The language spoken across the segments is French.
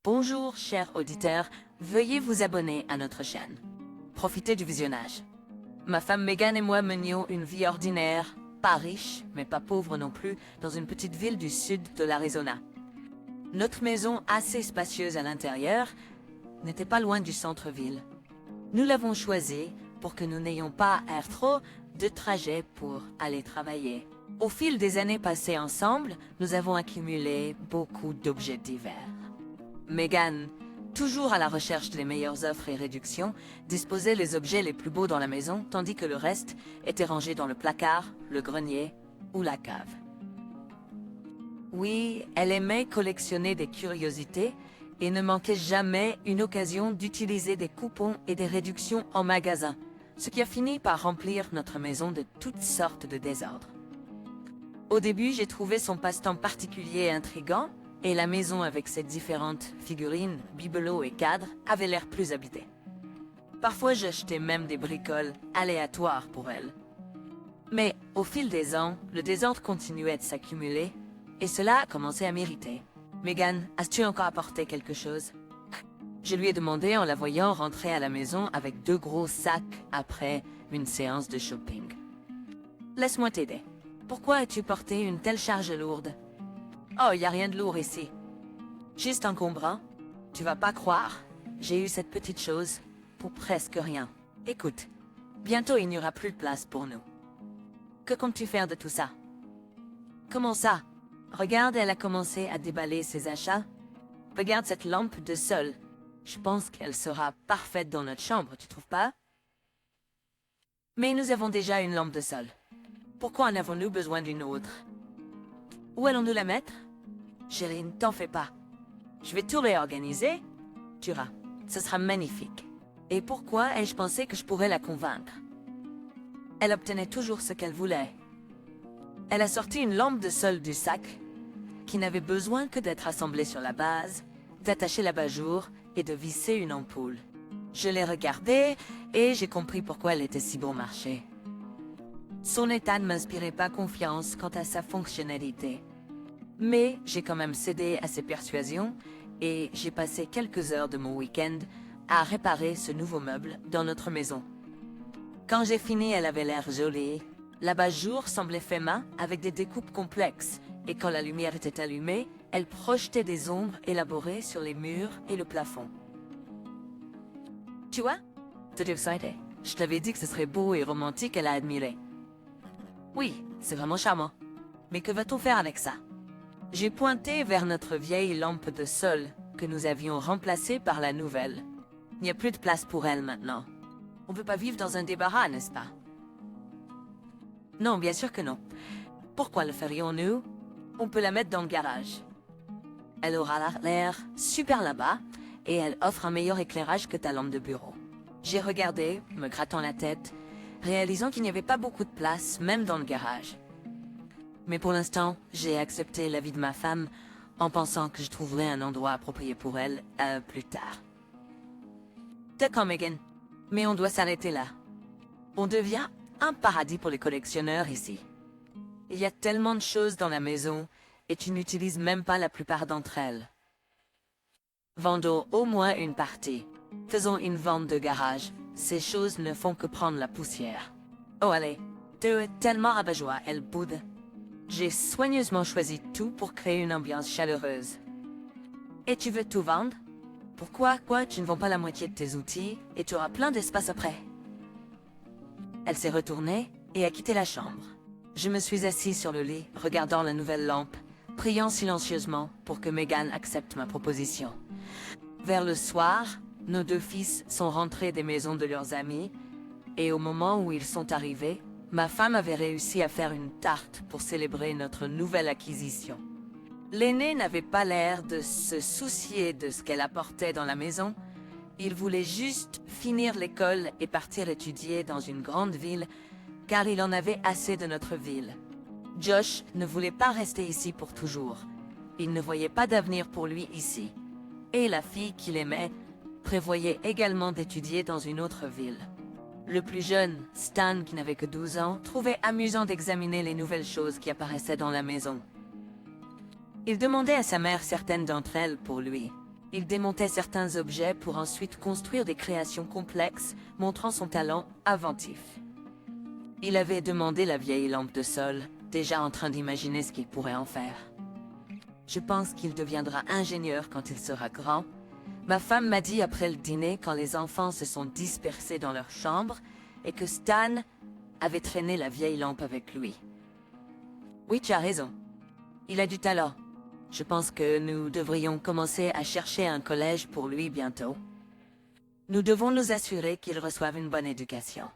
Bonjour, chers auditeurs, veuillez vous abonner à notre chaîne. Profitez du visionnage. Ma femme Megan et moi menions une vie ordinaire, pas riche, mais pas pauvre non plus, dans une petite ville du sud de l'Arizona. Notre maison, assez spacieuse à l'intérieur, n'était pas loin du centre-ville. Nous l'avons choisie pour que nous n'ayons pas à faire trop de trajets pour aller travailler. Au fil des années passées ensemble, nous avons accumulé beaucoup d'objets divers. Megan, toujours à la recherche des meilleures offres et réductions, disposait les objets les plus beaux dans la maison, tandis que le reste était rangé dans le placard, le grenier ou la cave. Oui, elle aimait collectionner des curiosités et ne manquait jamais une occasion d'utiliser des coupons et des réductions en magasin, ce qui a fini par remplir notre maison de toutes sortes de désordres. Au début, j'ai trouvé son passe-temps particulier et intriguant, et la maison avec ses différentes figurines, bibelots et cadres avait l'air plus habitée. Parfois, j'achetais même des bricoles aléatoires pour elle. Mais au fil des ans, le désordre continuait de s'accumuler, et cela a commencé à m'irriter. « Megan, as-tu encore apporté quelque chose ?» Je lui ai demandé en la voyant rentrer à la maison avec 2 gros sacs après une séance de shopping. « Laisse-moi t'aider. Pourquoi as-tu porté une telle charge lourde ?»« Oh, y a rien de lourd ici. Juste encombrant. Tu vas pas croire, j'ai eu cette petite chose pour presque rien. Écoute, bientôt il n'y aura plus de place pour nous. Que comptes-tu faire de tout ça? » « Comment ça? Regarde, elle a commencé à déballer ses achats. Regarde cette lampe de sol. Je pense qu'elle sera parfaite dans notre chambre, tu trouves pas? Mais nous avons déjà une lampe de sol. Pourquoi en avons-nous besoin d'une autre? Où allons-nous la mettre? Chérie, ne t'en fais pas. Je vais tout réorganiser. Tu verras, ce sera magnifique. Et pourquoi ai-je pensé que je pourrais la convaincre? Elle obtenait toujours ce qu'elle voulait. Elle a sorti une lampe de sol du sac, qui n'avait besoin que d'être assemblée sur la base, d'attacher l'abat-jour et de visser une ampoule. Je l'ai regardée et j'ai compris pourquoi elle était si bon marché. Son état ne m'inspirait pas confiance quant à sa fonctionnalité. Mais j'ai quand même cédé à ses persuasions et j'ai passé quelques heures de mon week-end à réparer ce nouveau meuble dans notre maison. Quand j'ai fini, elle avait l'air jolie. L'abat-jour semblait fait main avec des découpes complexes et quand la lumière était allumée, elle projetait des ombres élaborées sur les murs et le plafond. Tu vois? T'es excited. Je t'avais dit que ce serait beau et romantique, elle a admiré. Oui, c'est vraiment charmant. Mais que va-t-on faire avec ça? J'ai pointé vers notre vieille lampe de sol que nous avions remplacée par la nouvelle. Il n'y a plus de place pour elle maintenant. On ne peut pas vivre dans un débarras, n'est-ce pas? Non, bien sûr que non. Pourquoi le ferions-nous? On peut la mettre dans le garage. Elle aura l'air super là-bas et elle offre un meilleur éclairage que ta lampe de bureau. J'ai regardé, me grattant la tête, réalisant qu'il n'y avait pas beaucoup de place, même dans le garage. Mais pour l'instant, j'ai accepté l'avis de ma femme en pensant que je trouverais un endroit approprié pour elle plus tard. D'accord, Megan, mais on doit s'arrêter là. On devient un paradis pour les collectionneurs ici. Il y a tellement de choses dans la maison et tu n'utilises même pas la plupart d'entre elles. Vendons au moins une partie. Faisons une vente de garage. Ces choses ne font que prendre la poussière. Oh allez, tu es tellement rabat-joie, elle boude. J'ai soigneusement choisi tout pour créer une ambiance chaleureuse. Et tu veux tout vendre? Pourquoi tu ne vends pas la moitié de tes outils et tu auras plein d'espace après? Elle s'est retournée et a quitté la chambre. Je me suis assis sur le lit, regardant la nouvelle lampe, priant silencieusement pour que Megan accepte ma proposition. Vers le soir, nos 2 fils sont rentrés des maisons de leurs amis, et au moment où ils sont arrivés, ma femme avait réussi à faire une tarte pour célébrer notre nouvelle acquisition. L'aîné n'avait pas l'air de se soucier de ce qu'elle apportait dans la maison. Il voulait juste finir l'école et partir étudier dans une grande ville, car il en avait assez de notre ville. Josh ne voulait pas rester ici pour toujours. Il ne voyait pas d'avenir pour lui ici. Et la fille qu'il aimait prévoyait également d'étudier dans une autre ville. Le plus jeune, Stan, qui n'avait que 12 ans, trouvait amusant d'examiner les nouvelles choses qui apparaissaient dans la maison. Il demandait à sa mère certaines d'entre elles pour lui. Il démontait certains objets pour ensuite construire des créations complexes, montrant son talent inventif. Il avait demandé la vieille lampe de sol, déjà en train d'imaginer ce qu'il pourrait en faire. Je pense qu'il deviendra ingénieur quand il sera grand. Ma femme m'a dit après le dîner, quand les enfants se sont dispersés dans leur chambre, et que Stan avait traîné la vieille lampe avec lui. Oui, tu as raison. Il a du talent. Je pense que nous devrions commencer à chercher un collège pour lui bientôt. Nous devons nous assurer qu'il reçoive une bonne éducation.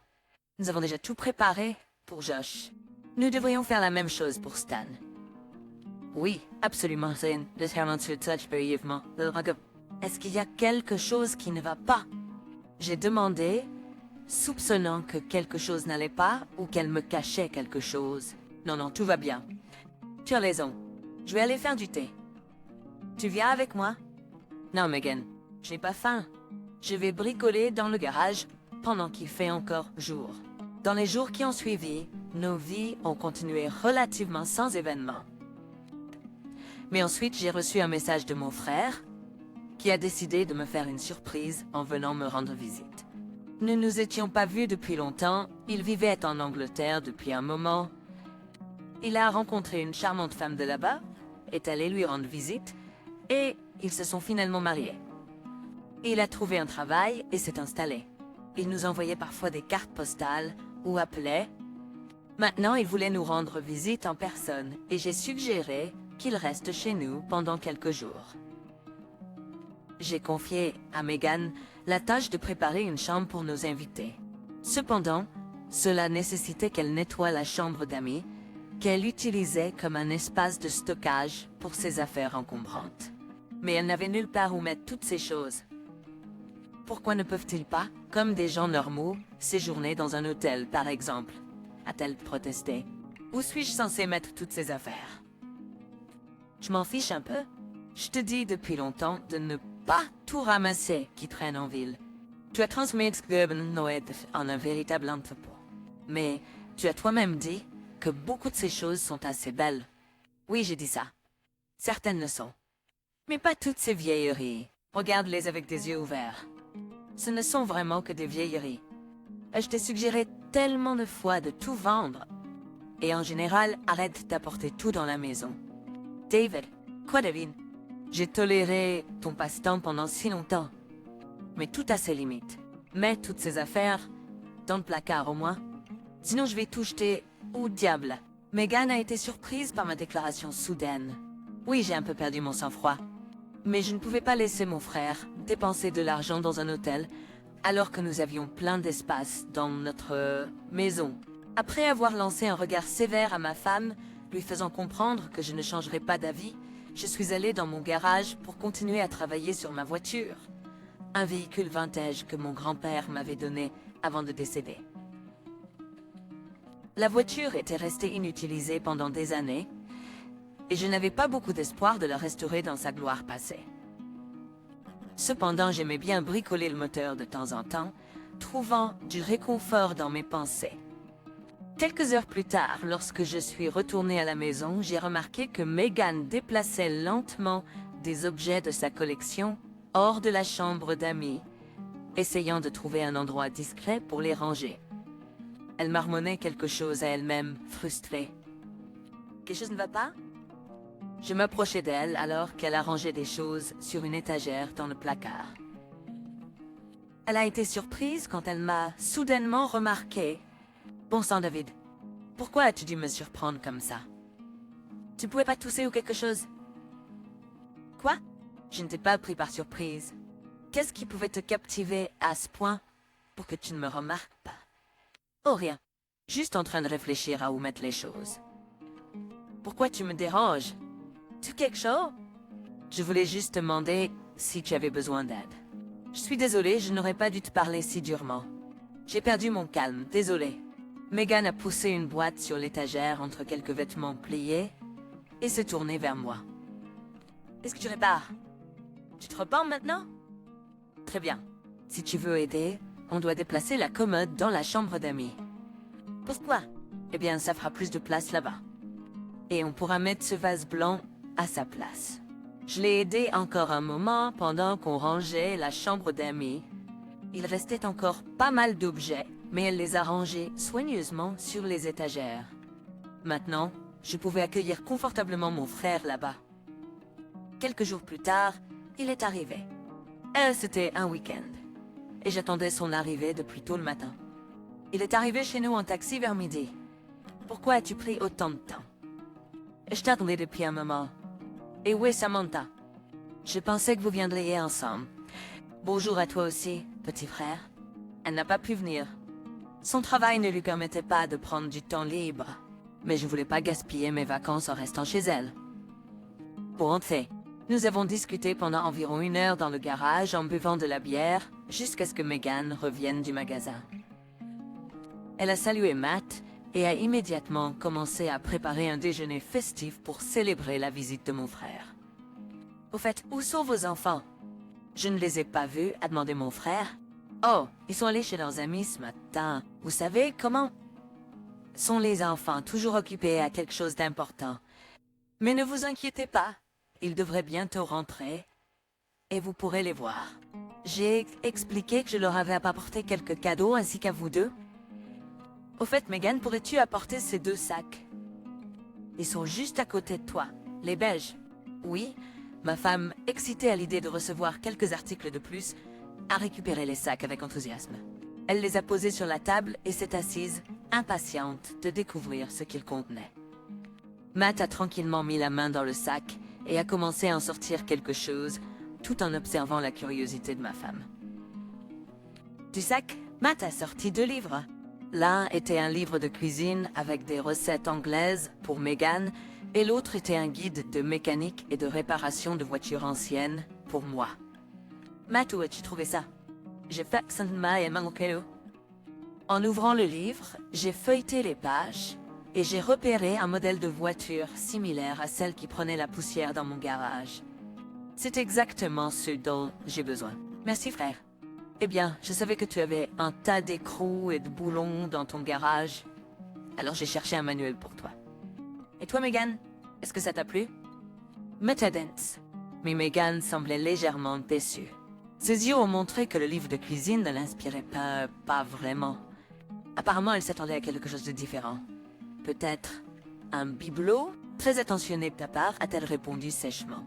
Nous avons déjà tout préparé pour Josh. Nous devrions faire la même chose pour Stan. Oui, absolument, c'est déterminant sur touch brièvement. Est-ce qu'il y a quelque chose qui ne va pas? J'ai demandé, soupçonnant que quelque chose n'allait pas ou qu'elle me cachait quelque chose. Non, non, tout va bien. Tu as raison. Je vais aller faire du thé. Tu viens avec moi? Non, Megan, je n'ai pas faim. Je vais bricoler dans le garage pendant qu'il fait encore jour. Dans les jours qui ont suivi, nos vies ont continué relativement sans événements. Mais ensuite, j'ai reçu un message de mon frère, qui a décidé de me faire une surprise en venant me rendre visite. Nous nous étions pas vus depuis longtemps, il vivait en Angleterre depuis un moment. Il a rencontré une charmante femme de là-bas, est allé lui rendre visite, et ils se sont finalement mariés. Il a trouvé un travail et s'est installé. Il nous envoyait parfois des cartes postales ou appelait. Maintenant, il voulait nous rendre visite en personne, et j'ai suggéré qu'il reste chez nous pendant quelques jours. J'ai confié à Megan la tâche de préparer une chambre pour nos invités. Cependant, cela nécessitait qu'elle nettoie la chambre d'amis, qu'elle utilisait comme un espace de stockage pour ses affaires encombrantes. Mais elle n'avait nulle part où mettre toutes ces choses. Pourquoi ne peuvent-ils pas, comme des gens normaux, séjourner dans un hôtel, par exemple? A-t-elle protesté. Où suis-je censé mettre toutes ces affaires? Je m'en fiche un peu. Je te dis depuis longtemps de ne pas tout ramasser qui traîne en ville. Tu as transformé Noed en un véritable entrepôt. Mais tu as toi-même dit que beaucoup de ces choses sont assez belles. Oui, j'ai dit ça. Certaines le sont. Mais pas toutes ces vieilleries. Regarde-les avec des yeux ouverts. Ce ne sont vraiment que des vieilleries. Je t'ai suggéré tellement de fois de tout vendre. Et en général, arrête d'apporter tout dans la maison. David, quoi devine? J'ai toléré ton passe-temps pendant si longtemps. Mais tout a ses limites. Mets toutes ces affaires dans le placard au moins. Sinon je vais tout jeter au diable. Megan a été surprise par ma déclaration soudaine. Oui, j'ai un peu perdu mon sang-froid. Mais je ne pouvais pas laisser mon frère dépenser de l'argent dans un hôtel alors que nous avions plein d'espace dans notre maison. Après avoir lancé un regard sévère à ma femme, lui faisant comprendre que je ne changerais pas d'avis, je suis allée dans mon garage pour continuer à travailler sur ma voiture. Un véhicule vintage que mon grand-père m'avait donné avant de décéder. La voiture était restée inutilisée pendant des années, et je n'avais pas beaucoup d'espoir de la restaurer dans sa gloire passée. Cependant, j'aimais bien bricoler le moteur de temps en temps, trouvant du réconfort dans mes pensées. Quelques heures plus tard, lorsque je suis retournée à la maison, j'ai remarqué que Megan déplaçait lentement des objets de sa collection hors de la chambre d'amis, essayant de trouver un endroit discret pour les ranger. Elle marmonnait quelque chose à elle-même, frustrée. Quelque chose ne va pas? Je m'approchais d'elle alors qu'elle arrangeait des choses sur une étagère dans le placard. Elle a été surprise quand elle m'a soudainement remarqué. Bon sang, David, pourquoi as-tu dû me surprendre comme ça? Tu pouvais pas tousser ou quelque chose? Quoi? Je ne t'ai pas pris par surprise. Qu'est-ce qui pouvait te captiver à ce point pour que tu ne me remarques pas? Oh, rien. Juste en train de réfléchir à où mettre les choses. Pourquoi tu me déranges? Tu quelque chose? Je voulais juste demander si tu avais besoin d'aide. Je suis désolée, je n'aurais pas dû te parler si durement. J'ai perdu mon calme, désolée. Megan a poussé une boîte sur l'étagère entre quelques vêtements pliés et s'est tournée vers moi. Est-ce que tu répares? Tu te repens maintenant? Très bien. Si tu veux aider, on doit déplacer la commode dans la chambre d'amis. Pourquoi? Eh bien, ça fera plus de place là-bas. Et on pourra mettre ce vase blanc à sa place. Je l'ai aidé encore un moment pendant qu'on rangeait la chambre d'Amy. Il restait encore pas mal d'objets, mais elle les a rangés soigneusement sur les étagères. Maintenant, je pouvais accueillir confortablement mon frère là-bas. Quelques jours plus tard, il est arrivé. C'était un week-end, et j'attendais son arrivée depuis tôt le matin. Il est arrivé chez nous en taxi vers midi. Pourquoi as-tu pris autant de temps? Je t'attendais depuis un moment. Et où est Samantha? Je pensais que vous viendriez ensemble. Bonjour à toi aussi, petit frère. Elle n'a pas pu venir. Son travail ne lui permettait pas de prendre du temps libre, mais je ne voulais pas gaspiller mes vacances en restant chez elle. Pour entrer, nous avons discuté pendant environ 1 heure dans le garage en buvant de la bière jusqu'à ce que Megan revienne du magasin. Elle a salué Matt et a immédiatement commencé à préparer un déjeuner festif pour célébrer la visite de mon frère. Au fait, où sont vos enfants? Je ne les ai pas vus, a demandé mon frère. Oh, ils sont allés chez leurs amis ce matin. Vous savez comment sont les enfants toujours occupés à quelque chose d'important? Mais ne vous inquiétez pas, ils devraient bientôt rentrer et vous pourrez les voir. J'ai expliqué que je leur avais apporté quelques cadeaux ainsi qu'à vous deux. Au fait, Megan, pourrais-tu apporter ces 2 sacs? Ils sont juste à côté de toi, les beiges. Oui, ma femme, excitée à l'idée de recevoir quelques articles de plus, a récupéré les sacs avec enthousiasme. Elle les a posés sur la table et s'est assise, impatiente de découvrir ce qu'ils contenaient. Matt a tranquillement mis la main dans le sac et a commencé à en sortir quelque chose, tout en observant la curiosité de ma femme. Du sac, Matt a sorti 2 livres. L'un était un livre de cuisine avec des recettes anglaises pour Megan, et l'autre était un guide de mécanique et de réparation de voitures anciennes pour moi. Matt, où as-tu trouvé ça? J'ai fait et manqué. En ouvrant le livre, j'ai feuilleté les pages et j'ai repéré un modèle de voiture similaire à celle qui prenait la poussière dans mon garage. C'est exactement ce dont j'ai besoin. Merci, frère. Eh bien, je savais que tu avais un tas d'écrous et de boulons dans ton garage. Alors j'ai cherché un manuel pour toi. Et toi, Megan, est-ce que ça t'a plu? Metadance. Mais Megan semblait légèrement déçue. Ses yeux ont montré que le livre de cuisine ne l'inspirait pas vraiment. Apparemment, elle s'attendait à quelque chose de différent. Peut-être un bibelot? Très attentionné de ta part, a-t-elle répondu sèchement.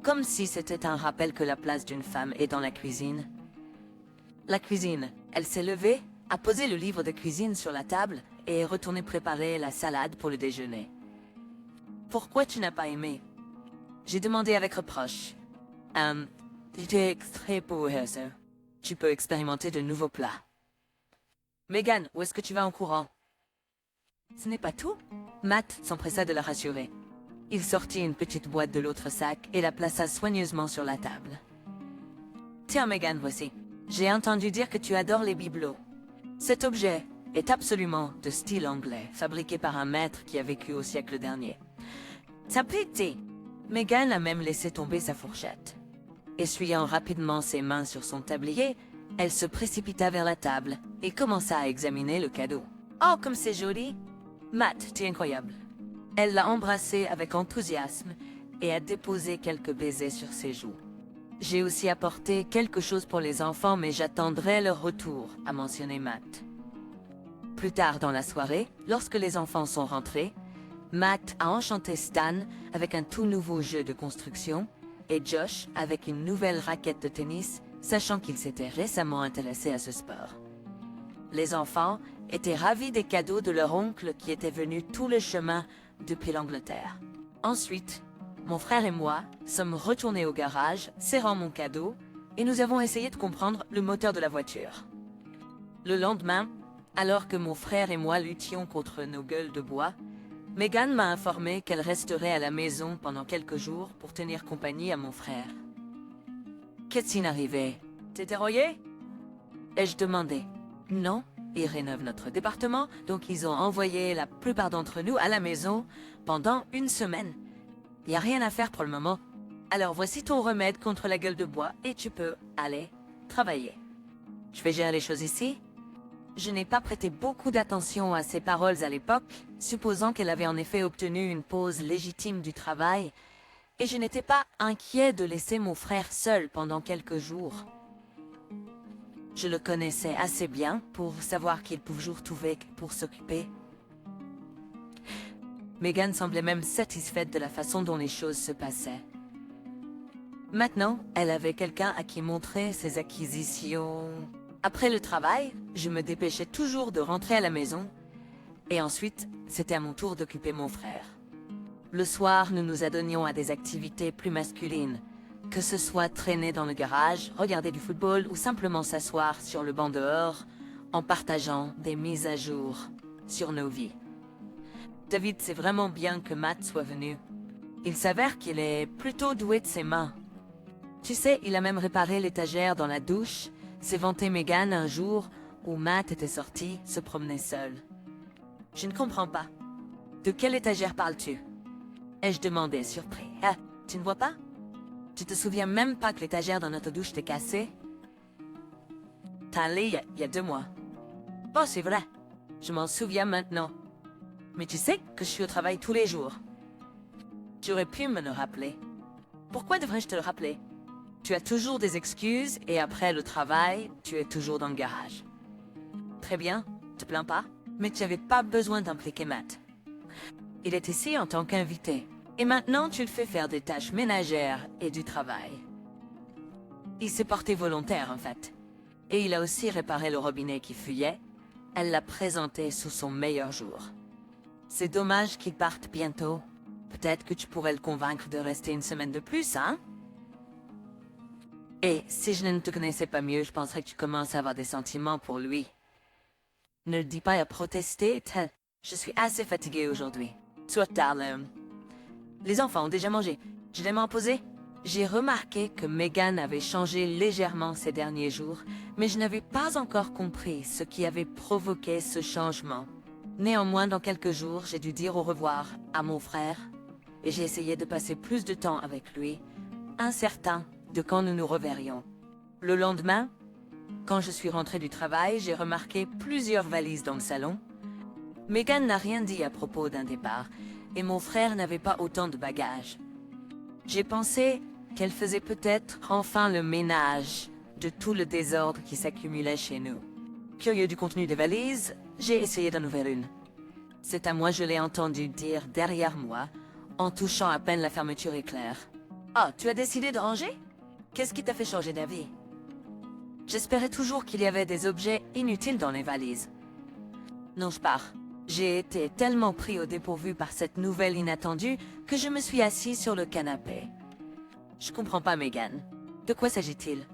Comme si c'était un rappel que la place d'une femme est dans la cuisine. La cuisine. Elle s'est levée, a posé le livre de cuisine sur la table et est retournée préparer la salade pour le déjeuner. Pourquoi tu n'as pas aimé? J'ai demandé avec reproche. J'étais très pour ça. Tu peux expérimenter de nouveaux plats. Megan, où est-ce que tu vas en courant? Ce n'est pas tout? Matt s'empressa de la rassurer. Il sortit une petite boîte de l'autre sac et la plaça soigneusement sur la table. Tiens, Megan, voici. J'ai entendu dire que tu adores les bibelots. Cet objet est absolument de style anglais, fabriqué par un maître qui a vécu au siècle dernier. Ça pétait. Megan a même laissé tomber sa fourchette. Essuyant rapidement ses mains sur son tablier, elle se précipita vers la table et commença à examiner le cadeau. Oh, comme c'est joli! Matt, t'es incroyable. Elle l'a embrassé avec enthousiasme et a déposé quelques baisers sur ses joues. J'ai aussi apporté quelque chose pour les enfants, mais j'attendrai leur retour, a mentionné Matt. Plus tard dans la soirée, lorsque les enfants sont rentrés, Matt a enchanté Stan avec un tout nouveau jeu de construction et Josh avec une nouvelle raquette de tennis, sachant qu'il s'était récemment intéressé à ce sport. Les enfants étaient ravis des cadeaux de leur oncle qui était venu tout le chemin depuis l'Angleterre. Ensuite, mon frère et moi sommes retournés au garage, serrant mon cadeau, et nous avons essayé de comprendre le moteur de la voiture. Le lendemain, alors que mon frère et moi luttions contre nos gueules de bois, Megan m'a informé qu'elle resterait à la maison pendant quelques jours pour tenir compagnie à mon frère. Qu'est-il arrivé? T'es rouillé? Ai-je demandé. Non, ils rénovent notre département, donc ils ont envoyé la plupart d'entre nous à la maison pendant 1 semaine. Il n'y a rien à faire pour le moment. Alors voici ton remède contre la gueule de bois et tu peux aller travailler. Je vais gérer les choses ici. Je n'ai pas prêté beaucoup d'attention à ses paroles à l'époque, supposant qu'elle avait en effet obtenu une pause légitime du travail, et je n'étais pas inquiet de laisser mon frère seul pendant quelques jours. Je le connaissais assez bien pour savoir qu'il pouvait toujours trouver pour s'occuper. Megan semblait même satisfaite de la façon dont les choses se passaient. Maintenant, elle avait quelqu'un à qui montrer ses acquisitions. Après le travail, je me dépêchais toujours de rentrer à la maison, et ensuite, c'était à mon tour d'occuper mon frère. Le soir, nous nous adonnions à des activités plus masculines, que ce soit traîner dans le garage, regarder du football ou simplement s'asseoir sur le banc dehors, en partageant des mises à jour sur nos vies. David, c'est vraiment bien que Matt soit venu. Il s'avère qu'il est plutôt doué de ses mains. Tu sais, il a même réparé l'étagère dans la douche, s'est vanté Megan un jour où Matt était sorti, se promenait seul. Je ne comprends pas. De quelle étagère parles-tu? Ai-je demandé, surpris. Ah, tu ne vois pas? Tu te souviens même pas que l'étagère dans notre douche t'est cassée? T'as un lit il y a 2 mois. Oh, c'est vrai. Je m'en souviens maintenant. Mais tu sais que je suis au travail tous les jours. Tu aurais pu me le rappeler. Pourquoi devrais-je te le rappeler? Tu as toujours des excuses et après le travail, tu es toujours dans le garage. Très bien, te plains pas, mais tu n'avais pas besoin d'impliquer Matt. Il est ici en tant qu'invité. Et maintenant, tu le fais faire des tâches ménagères et du travail. Il s'est porté volontaire, en fait. Et il a aussi réparé le robinet qui fuyait. Elle l'a présenté sous son meilleur jour. C'est dommage qu'il parte bientôt. Peut-être que tu pourrais le convaincre de rester une semaine de plus, hein? Et si je ne te connaissais pas mieux, je penserais que tu commences à avoir des sentiments pour lui. Ne le dis pas à protester, je suis assez fatiguée aujourd'hui. Soit tard, les enfants ont déjà mangé. Je vais m'en poser. J'ai remarqué que Megan avait changé légèrement ces derniers jours, mais je n'avais pas encore compris ce qui avait provoqué ce changement. Néanmoins, dans quelques jours, j'ai dû dire au revoir à mon frère, et j'ai essayé de passer plus de temps avec lui, incertain de quand nous nous reverrions. Le lendemain, quand je suis rentrée du travail, j'ai remarqué plusieurs valises dans le salon. Megan n'a rien dit à propos d'un départ, et mon frère n'avait pas autant de bagages. J'ai pensé qu'elle faisait peut-être enfin le ménage de tout le désordre qui s'accumulait chez nous. Curieux du contenu des valises, j'ai essayé d'en ouvrir une. C'est à moi, je l'ai entendu dire derrière moi, en touchant à peine la fermeture éclair. « Ah, tu as décidé de ranger? Qu'est-ce qui t'a fait changer d'avis? » J'espérais toujours qu'il y avait des objets inutiles dans les valises. Non, je pars. J'ai été tellement pris au dépourvu par cette nouvelle inattendue que je me suis assis sur le canapé. Je comprends pas, Megan. De quoi s'agit-il?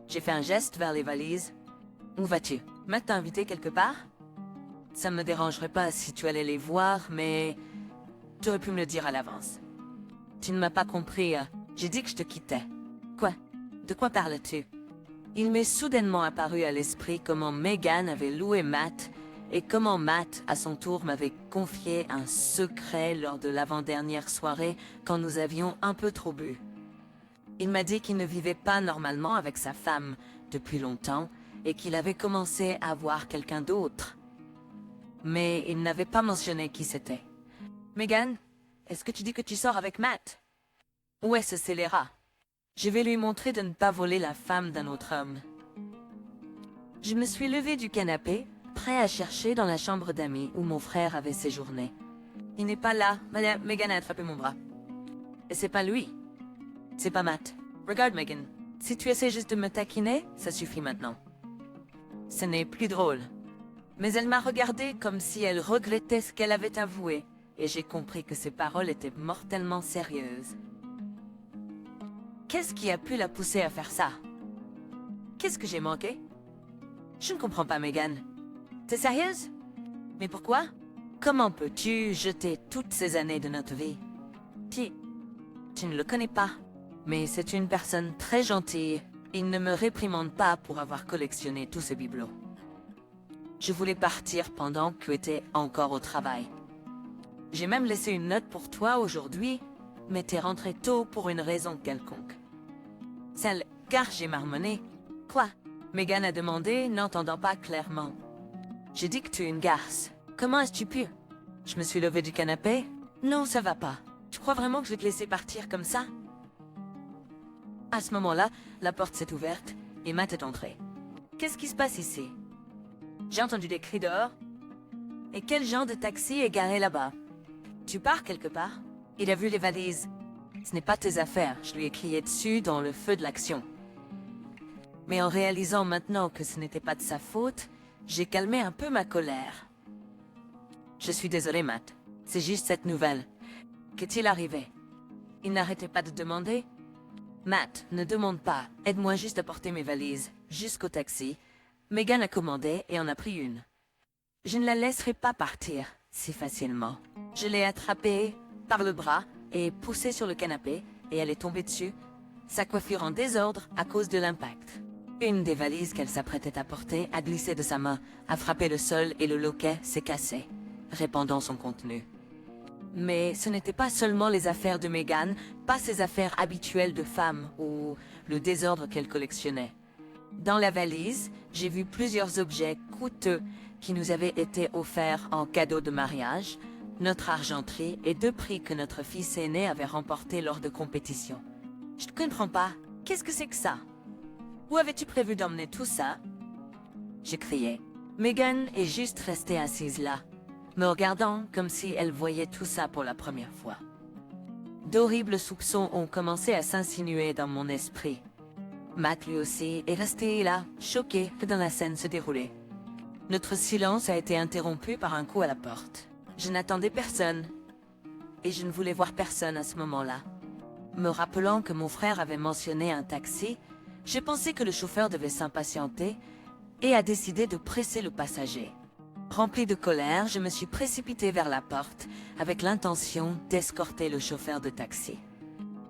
J'ai fait un geste vers les valises. Où vas-tu? Matt t'a invité quelque part? Ça me dérangerait pas si tu allais les voir, mais tu aurais pu me le dire à l'avance. Tu ne m'as pas compris, j'ai dit que je te quittais. Quoi? De quoi parles-tu? Il m'est soudainement apparu à l'esprit comment Megan avait loué Matt et comment Matt, à son tour, m'avait confié un secret lors de l'avant-dernière soirée quand nous avions un peu trop bu. Il m'a dit qu'il ne vivait pas normalement avec sa femme depuis longtemps et qu'il avait commencé à voir quelqu'un d'autre. Mais il n'avait pas mentionné qui c'était. Megan, est-ce que tu dis que tu sors avec Matt? Où est ce scélérat? Je vais lui montrer de ne pas voler la femme d'un autre homme. Je me suis levée du canapé, prêt à chercher dans la chambre d'amis où mon frère avait séjourné. Il n'est pas là. Megan a attrapé mon bras. Et c'est pas lui. C'est pas Matt. Regarde, Megan. Si tu essaies juste de me taquiner, ça suffit maintenant. Ce n'est plus drôle. Mais elle m'a regardé comme si elle regrettait ce qu'elle avait avoué, et j'ai compris que ses paroles étaient mortellement sérieuses. Qu'est-ce qui a pu la pousser à faire ça? Qu'est-ce que j'ai manqué? Je ne comprends pas, Megan. T'es sérieuse? Mais pourquoi? Comment peux-tu jeter toutes ces années de notre vie? Tu ne le connais pas, mais c'est une personne très gentille. Il ne me réprimande pas pour avoir collectionné tous ces bibelots. Je voulais partir pendant que tu étais encore au travail. J'ai même laissé une note pour toi aujourd'hui, mais t'es rentré tôt pour une raison quelconque. Celle, car j'ai marmonné. Quoi? Megan a demandé, n'entendant pas clairement. J'ai dit que tu es une garce. Comment est-ce que tu pu? Je me suis levée du canapé. Non, ça va pas. Tu crois crois vraiment que je vais te laisser partir comme ça? À ce moment-là, la porte s'est ouverte et Matt est entré. Qu'est-ce qui se passe ici? J'ai entendu des cris dehors. Et quel genre de taxi est garé là-bas? Tu pars quelque part? Il a vu les valises. Ce n'est pas tes affaires, je lui ai crié dessus dans le feu de l'action. Mais en réalisant maintenant que ce n'était pas de sa faute, j'ai calmé un peu ma colère. Je suis désolé, Matt. C'est juste cette nouvelle. Qu'est-il arrivé? Il n'arrêtait pas de demander. Matt, ne demande pas. Aide-moi juste à porter mes valises jusqu'au taxi. Megan a commandé et en a pris une. Je ne la laisserai pas partir si facilement. Je l'ai attrapée par le bras et poussée sur le canapé et elle est tombée dessus, sa coiffure en désordre à cause de l'impact. Une des valises qu'elle s'apprêtait à porter a glissé de sa main, a frappé le sol et le loquet s'est cassé, répandant son contenu. Mais ce n'était pas seulement les affaires de Megan, pas ses affaires habituelles de femme ou le désordre qu'elle collectionnait. Dans la valise, j'ai vu plusieurs objets coûteux qui nous avaient été offerts en cadeau de mariage, notre argenterie et 2 prix que notre fils aîné avait remportés lors de compétitions. Je ne comprends pas. Qu'est-ce que c'est que ça? Où avais-tu prévu d'emmener tout ça? J'ai crié. Megan est juste restée assise là, me regardant comme si elle voyait tout ça pour la première fois. D'horribles soupçons ont commencé à s'insinuer dans mon esprit. Matt lui aussi est resté là, choqué que dans la scène se déroulait. Notre silence a été interrompu par un coup à la porte. Je n'attendais personne, et je ne voulais voir personne à ce moment-là. Me rappelant que mon frère avait mentionné un taxi, j'ai pensé que le chauffeur devait s'impatienter et a décidé de presser le passager. Rempli de colère, je me suis précipité vers la porte avec l'intention d'escorter le chauffeur de taxi.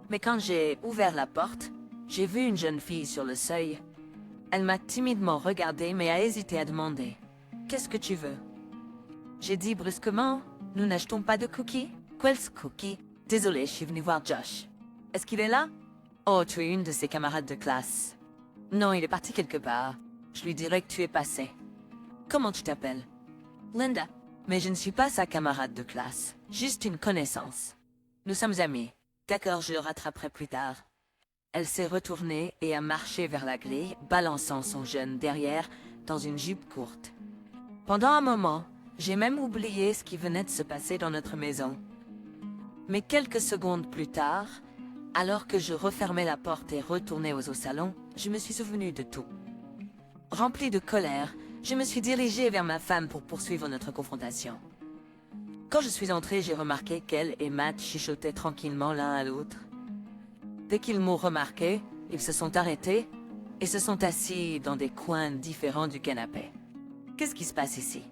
Mais quand j'ai ouvert la porte, j'ai vu une jeune fille sur le seuil. Elle m'a timidement regardé mais a hésité à demander « Qu'est-ce que tu veux ?» J'ai dit brusquement « Nous n'achetons pas de cookies ?»« Quels cookies ?»« Désolé, je suis venu voir Josh. »« Est-ce qu'il est là ?»« Oh, tu es une de ses camarades de classe. »« Non, il est parti quelque part. Je lui dirai que tu es passé. »« Comment tu t'appelles ?»« Linda. »« Mais je ne suis pas sa camarade de classe. Juste une connaissance. Nous sommes amis. D'accord, je le rattraperai plus tard. » Elle s'est retournée et a marché vers la grille, balançant son jeune derrière dans une jupe courte. Pendant un moment, j'ai même oublié ce qui venait de se passer dans notre maison. Mais quelques secondes plus tard, alors que je refermais la porte et retournais au salon, je me suis souvenu de tout. Rempli de colère, je me suis dirigée vers ma femme pour poursuivre notre confrontation. Quand je suis entrée, j'ai remarqué qu'elle et Matt chuchotaient tranquillement l'un à l'autre. Dès qu'ils m'ont remarqué, ils se sont arrêtés et se sont assis dans des coins différents du canapé. Qu'est-ce qui se passe ici?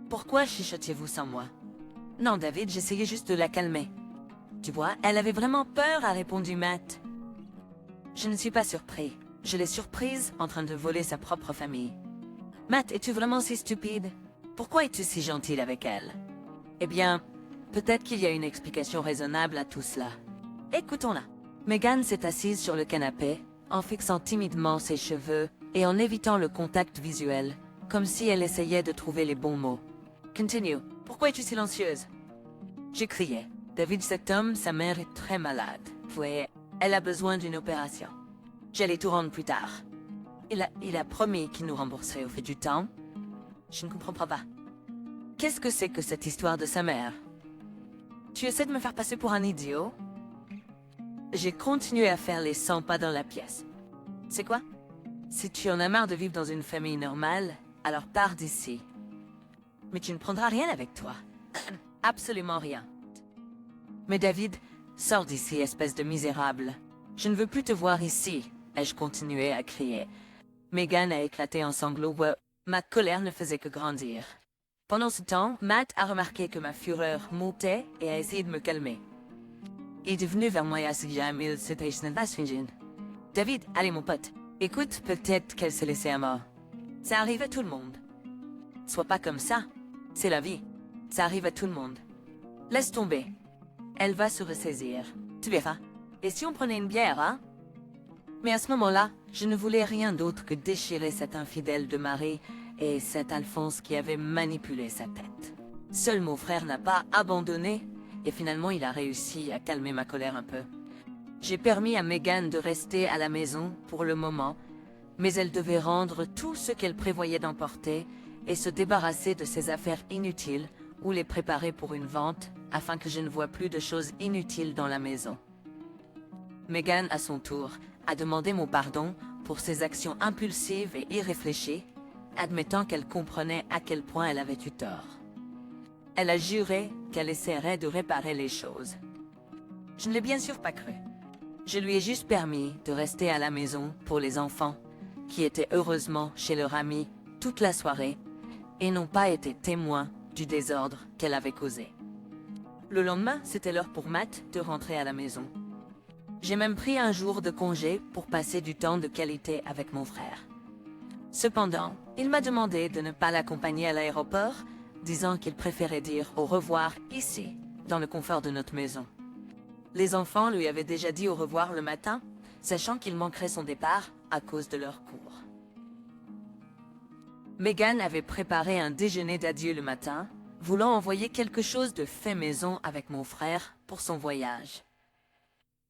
Pourquoi chuchotiez-vous sans moi? Non, David, j'essayais juste de la calmer. Tu vois, elle avait vraiment peur, a répondu Matt. Je ne suis pas surpris. Je l'ai surprise en train de voler sa propre famille. Matt, es-tu vraiment si stupide? Pourquoi es-tu si gentil avec elle? Eh bien, peut-être qu'il y a une explication raisonnable à tout cela. Écoutons-la. Megan s'est assise sur le canapé, en fixant timidement ses cheveux et en évitant le contact visuel, comme si elle essayait de trouver les bons mots. Continue. Pourquoi es-tu silencieuse? J'ai crié. David, cet homme, sa mère est très malade. Oui, elle a besoin d'une opération. J'allais tout rendre plus tard. Il a promis qu'il nous rembourserait au fil du temps. Je ne comprends pas. Qu'est-ce que c'est que cette histoire de sa mère? Tu essaies de me faire passer pour un idiot? J'ai continué à faire les 100 pas dans la pièce. C'est quoi? Si tu en as marre de vivre dans une famille normale, alors pars d'ici. Mais tu ne prendras rien avec toi. Absolument rien. Mais David, sors d'ici, espèce de misérable. Je ne veux plus te voir ici, ai-je continué à crier. Megan a éclaté en sanglots. Ma colère ne faisait que grandir. Pendant ce temps, Matt a remarqué que ma fureur montait et a essayé de me calmer. Il est venu vers moi et a dit David, allez mon pote. Écoute, peut-être qu'elle s'est laissée à mort. Ça arrive à tout le monde. Sois pas comme ça. C'est la vie. Ça arrive à tout le monde. Laisse tomber. Elle va se ressaisir. Tu verras. Et si on prenait une bière, hein? Mais à ce moment-là, je ne voulais rien d'autre que déchirer cet infidèle de mari et cet Alphonse qui avait manipulé sa tête. Seul mon frère n'a pas abandonné et finalement il a réussi à calmer ma colère un peu. J'ai permis à Megan de rester à la maison pour le moment, mais elle devait rendre tout ce qu'elle prévoyait d'emporter et se débarrasser de ses affaires inutiles ou les préparer pour une vente afin que je ne vois plus de choses inutiles dans la maison. Megan, à son tour, a demandé mon pardon pour ses actions impulsives et irréfléchies, admettant qu'elle comprenait à quel point elle avait eu tort. Elle a juré qu'elle essaierait de réparer les choses. Je ne l'ai bien sûr pas cru. Je lui ai juste permis de rester à la maison pour les enfants, qui étaient heureusement chez leur ami toute la soirée, et n'ont pas été témoins du désordre qu'elle avait causé. Le lendemain, c'était l'heure pour Matt de rentrer à la maison. J'ai même pris un jour de congé pour passer du temps de qualité avec mon frère. Cependant, il m'a demandé de ne pas l'accompagner à l'aéroport, disant qu'il préférait dire au revoir ici, dans le confort de notre maison. Les enfants lui avaient déjà dit au revoir le matin, sachant qu'il manquerait son départ à cause de leur cours. Megan avait préparé un déjeuner d'adieu le matin, voulant envoyer quelque chose de fait maison avec mon frère pour son voyage.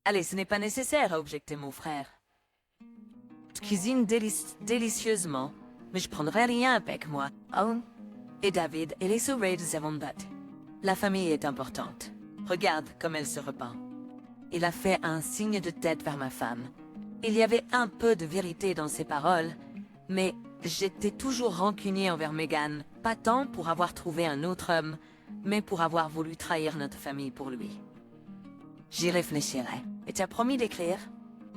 Allez, ce n'est pas nécessaire, a objecté mon frère. Je cuisine délicieusement, mais je prendrai rien avec moi. Oh, et David et les souris de Zavonbat. La famille est importante. Regarde comme elle se repent. Il a fait un signe de tête vers ma femme. Il y avait un peu de vérité dans ses paroles, mais j'étais toujours rancunier envers Megan, pas tant pour avoir trouvé un autre homme, mais pour avoir voulu trahir notre famille pour lui. J'y réfléchirai. Et tu as promis d'écrire?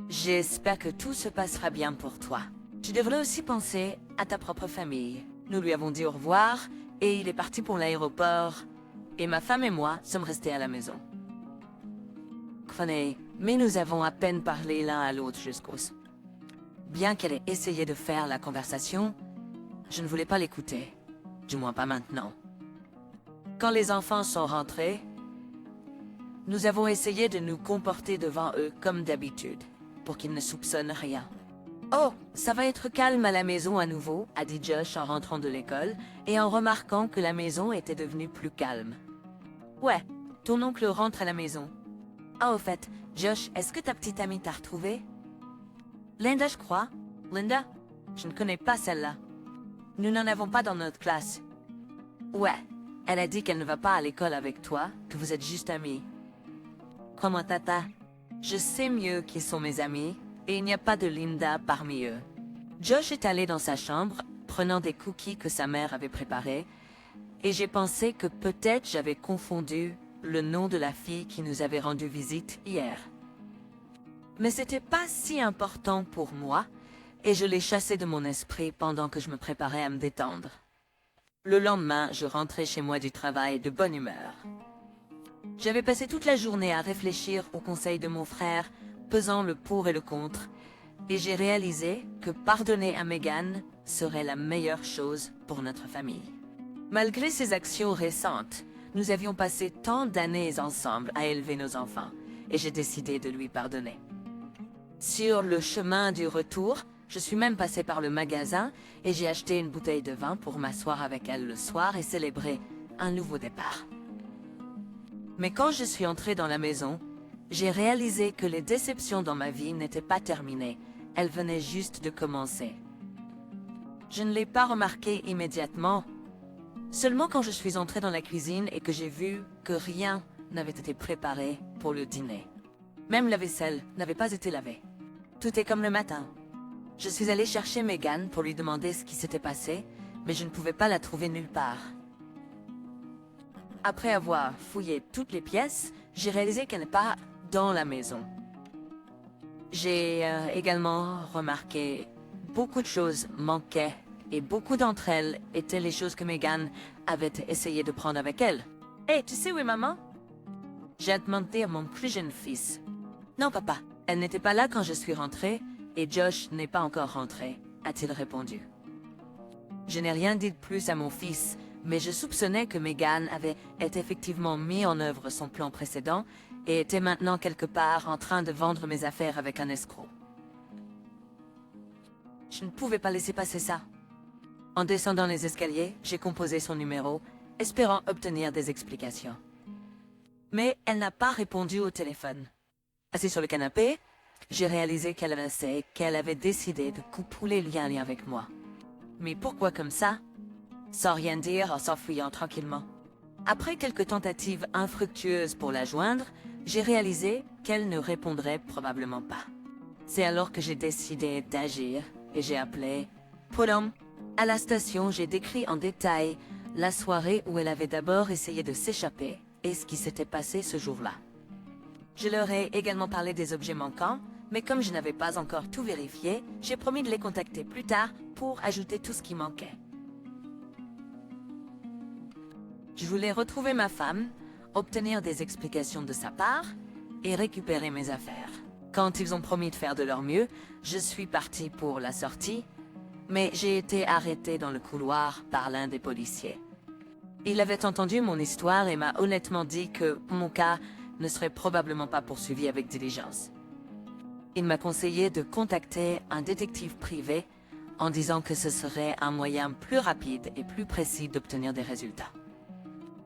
J'espère que tout se passera bien pour toi. Tu devrais aussi penser à ta propre famille. Nous lui avons dit au revoir, et il est parti pour l'aéroport, et ma femme et moi sommes restés à la maison. Mais nous avons à peine parlé l'un à l'autre jusqu'au... Bien qu'elle ait essayé de faire la conversation, je ne voulais pas l'écouter. Du moins pas maintenant. Quand les enfants sont rentrés, nous avons essayé de nous comporter devant eux comme d'habitude, pour qu'ils ne soupçonnent rien. Oh, ça va être calme à la maison à nouveau, a dit Josh en rentrant de l'école, et en remarquant que la maison était devenue plus calme. Ouais, ton oncle rentre à la maison. Ah, au fait, Josh, est-ce que ta petite amie t'a retrouvé? Linda, je crois. Linda? Je ne connais pas celle-là. Nous n'en avons pas dans notre classe. Ouais, elle a dit qu'elle ne va pas à l'école avec toi, que vous êtes juste amis. Crois-moi, Tata, je sais mieux qui sont mes amis, et il n'y a pas de Linda parmi eux. Josh est allé dans sa chambre, prenant des cookies que sa mère avait préparés, et j'ai pensé que peut-être j'avais confondu le nom de la fille qui nous avait rendu visite hier. Mais c'était pas si important pour moi, et je l'ai chassé de mon esprit pendant que je me préparais à me détendre. Le lendemain, je rentrais chez moi du travail de bonne humeur. J'avais passé toute la journée à réfléchir aux conseils de mon frère, pesant le pour et le contre, et j'ai réalisé que pardonner à Megan serait la meilleure chose pour notre famille. Malgré ses actions récentes, nous avions passé tant d'années ensemble à élever nos enfants, et j'ai décidé de lui pardonner. Sur le chemin du retour, je suis même passé par le magasin et j'ai acheté une bouteille de vin pour m'asseoir avec elle le soir et célébrer un nouveau départ. Mais quand je suis entrée dans la maison, j'ai réalisé que les déceptions dans ma vie n'étaient pas terminées, elles venaient juste de commencer. Je ne l'ai pas remarqué immédiatement, seulement quand je suis entrée dans la cuisine et que j'ai vu que rien n'avait été préparé pour le dîner. Même la vaisselle n'avait pas été lavée. Tout est comme le matin. Je suis allée chercher Megan pour lui demander ce qui s'était passé, mais je ne pouvais pas la trouver nulle part. Après avoir fouillé toutes les pièces, j'ai réalisé qu'elle n'est pas dans la maison. J'ai également remarqué beaucoup de choses manquaient et beaucoup d'entre elles étaient les choses que Megan avait essayé de prendre avec elle. Hey, tu sais où est maman? J'ai demandé à mon plus jeune fils. Non, papa, elle n'était pas là quand je suis rentrée et Josh n'est pas encore rentré, a-t-il répondu. Je n'ai rien dit de plus à mon fils, mais je soupçonnais que Megan avait effectivement mis en œuvre son plan précédent et était maintenant quelque part en train de vendre mes affaires avec un escroc. Je ne pouvais pas laisser passer ça. En descendant les escaliers, j'ai composé son numéro, espérant obtenir des explications. Mais elle n'a pas répondu au téléphone. Assis sur le canapé, j'ai réalisé qu'elle avait décidé de couper les liens avec moi. Mais pourquoi comme ça? Sans rien dire, en s'enfuyant tranquillement. Après quelques tentatives infructueuses pour la joindre, j'ai réalisé qu'elle ne répondrait probablement pas. C'est alors que j'ai décidé d'agir et j'ai appelé Podom. À la station, j'ai décrit en détail la soirée où elle avait d'abord essayé de s'échapper et ce qui s'était passé ce jour-là. Je leur ai également parlé des objets manquants, mais comme je n'avais pas encore tout vérifié, j'ai promis de les contacter plus tard pour ajouter tout ce qui manquait. Je voulais retrouver ma femme, obtenir des explications de sa part et récupérer mes affaires. Quand ils ont promis de faire de leur mieux, je suis parti pour la sortie, mais j'ai été arrêté dans le couloir par l'un des policiers. Il avait entendu mon histoire et m'a honnêtement dit que mon cas ne serait probablement pas poursuivi avec diligence. Il m'a conseillé de contacter un détective privé en disant que ce serait un moyen plus rapide et plus précis d'obtenir des résultats.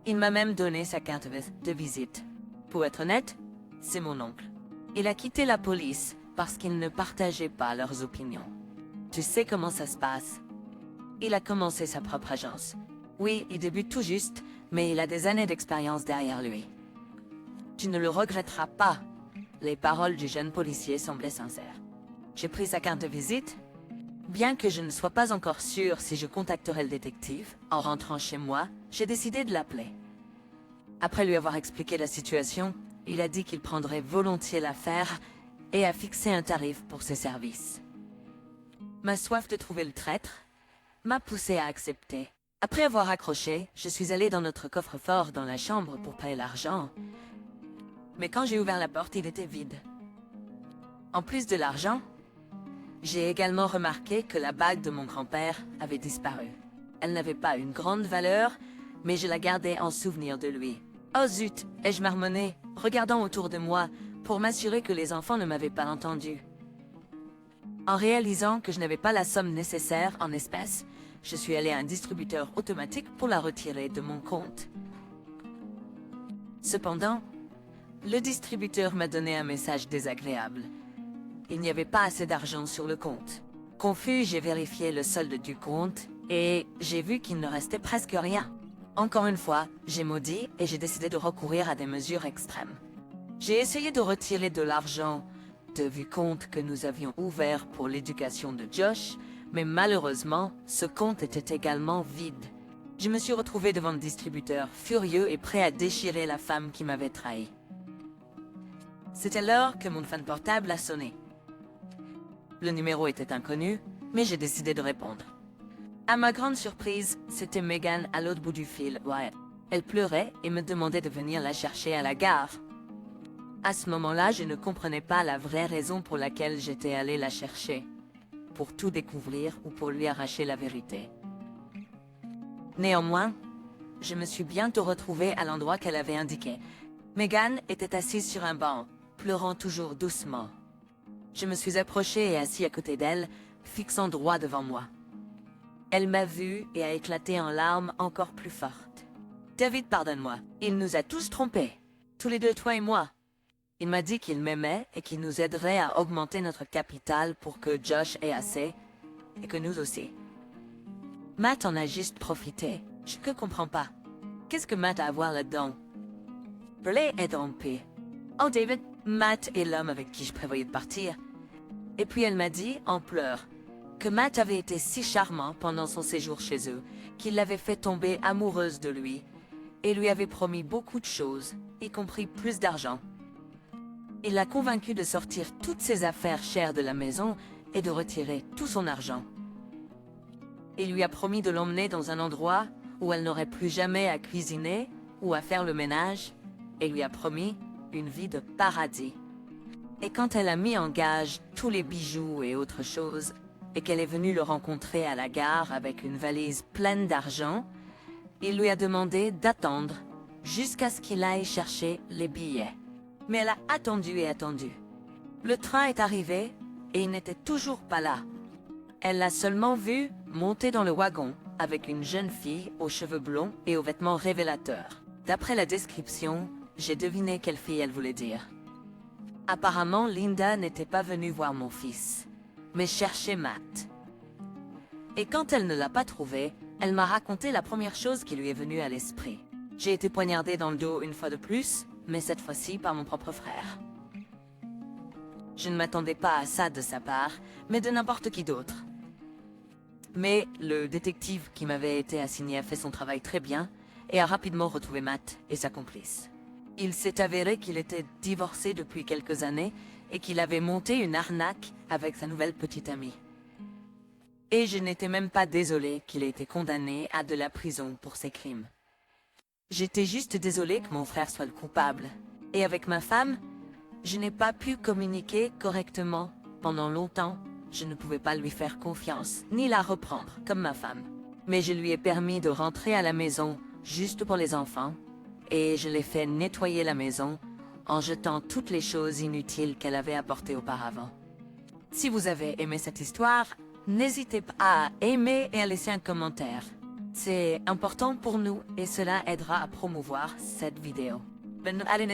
Il m'a même donné sa carte de visite. Pour être honnête, c'est mon oncle. Il a quitté la police parce qu'il ne partageait pas leurs opinions. Tu sais comment ça se passe. Il a commencé sa propre agence. Oui, il débute tout juste, mais il a des années d'expérience derrière lui. Tu ne le regretteras pas. Les paroles du jeune policier semblaient sincères. J'ai pris sa carte de visite. Bien que je ne sois pas encore sûr si je contacterai le détective, en rentrant chez moi, j'ai décidé de l'appeler. Après lui avoir expliqué la situation, il a dit qu'il prendrait volontiers l'affaire et a fixé un tarif pour ses services. Ma soif de trouver le traître m'a poussé à accepter. Après avoir accroché, je suis allé dans notre coffre-fort dans la chambre pour payer l'argent. Mais quand j'ai ouvert la porte, il était vide. En plus de l'argent, j'ai également remarqué que la bague de mon grand-père avait disparu. Elle n'avait pas une grande valeur, mais je la gardais en souvenir de lui. Oh zut, ai-je marmonné, regardant autour de moi, pour m'assurer que les enfants ne m'avaient pas entendu. En réalisant que je n'avais pas la somme nécessaire en espèces, je suis allé à un distributeur automatique pour la retirer de mon compte. Cependant, le distributeur m'a donné un message désagréable. Il n'y avait pas assez d'argent sur le compte. Confus, j'ai vérifié le solde du compte et j'ai vu qu'il ne restait presque rien. Encore une fois, j'ai maudit et j'ai décidé de recourir à des mesures extrêmes. J'ai essayé de retirer de l'argent du compte que nous avions ouvert pour l'éducation de Josh, mais malheureusement, ce compte était également vide. Je me suis retrouvé devant le distributeur, furieux et prêt à déchirer la femme qui m'avait trahi. C'était l'heure que mon téléphone portable a sonné. Le numéro était inconnu, mais j'ai décidé de répondre. À ma grande surprise, c'était Megan à l'autre bout du fil. Ouais. Elle pleurait et me demandait de venir la chercher à la gare. À ce moment-là, je ne comprenais pas la vraie raison pour laquelle j'étais allé la chercher. Pour tout découvrir ou pour lui arracher la vérité. Néanmoins, je me suis bientôt retrouvée à l'endroit qu'elle avait indiqué. Megan était assise sur un banc, pleurant toujours doucement. Je me suis approchée et assis à côté d'elle, fixant droit devant moi. Elle m'a vue et a éclaté en larmes encore plus fortes. « David, pardonne-moi, il nous a tous trompés, tous les deux, toi et moi. Il m'a dit qu'il m'aimait et qu'il nous aiderait à augmenter notre capital pour que Josh ait assez, et que nous aussi. Matt en a juste profité, je ne comprends pas. Qu'est-ce que Matt a à voir là-dedans? Burley est trompé. Oh David, Matt est l'homme avec qui je prévoyais de partir. Et puis elle m'a dit, en pleurs, que Matt avait été si charmant pendant son séjour chez eux, qu'il l'avait fait tomber amoureuse de lui, et lui avait promis beaucoup de choses, y compris plus d'argent. Il l'a convaincu de sortir toutes ses affaires chères de la maison et de retirer tout son argent. Il lui a promis de l'emmener dans un endroit où elle n'aurait plus jamais à cuisiner ou à faire le ménage, et lui a promis une vie de paradis. Et quand elle a mis en gage tous les bijoux et autres choses, et qu'elle est venue le rencontrer à la gare avec une valise pleine d'argent, il lui a demandé d'attendre jusqu'à ce qu'il aille chercher les billets. Mais elle a attendu et attendu. Le train est arrivé et il n'était toujours pas là. Elle l'a seulement vu monter dans le wagon avec une jeune fille aux cheveux blonds et aux vêtements révélateurs. D'après la description, j'ai deviné quelle fille elle voulait dire. Apparemment, Linda n'était pas venue voir mon fils, mais cherchait Matt. Et quand elle ne l'a pas trouvé, elle m'a raconté la première chose qui lui est venue à l'esprit. J'ai été poignardée dans le dos une fois de plus, mais cette fois-ci par mon propre frère. Je ne m'attendais pas à ça de sa part, mais de n'importe qui d'autre. Mais le détective qui m'avait été assigné a fait son travail très bien et a rapidement retrouvé Matt et sa complice. Il s'est avéré qu'il était divorcé depuis quelques années et qu'il avait monté une arnaque avec sa nouvelle petite amie. Et je n'étais même pas désolée qu'il ait été condamné à de la prison pour ses crimes. J'étais juste désolée que mon frère soit le coupable. Et avec ma femme, je n'ai pas pu communiquer correctement pendant longtemps. Je ne pouvais pas lui faire confiance, ni la reprendre, comme ma femme. Mais je lui ai permis de rentrer à la maison juste pour les enfants, et je l'ai fait nettoyer la maison en jetant toutes les choses inutiles qu'elle avait apportées auparavant. Si vous avez aimé cette histoire, n'hésitez pas à aimer et à laisser un commentaire. C'est important pour nous et cela aidera à promouvoir cette vidéo. Allez,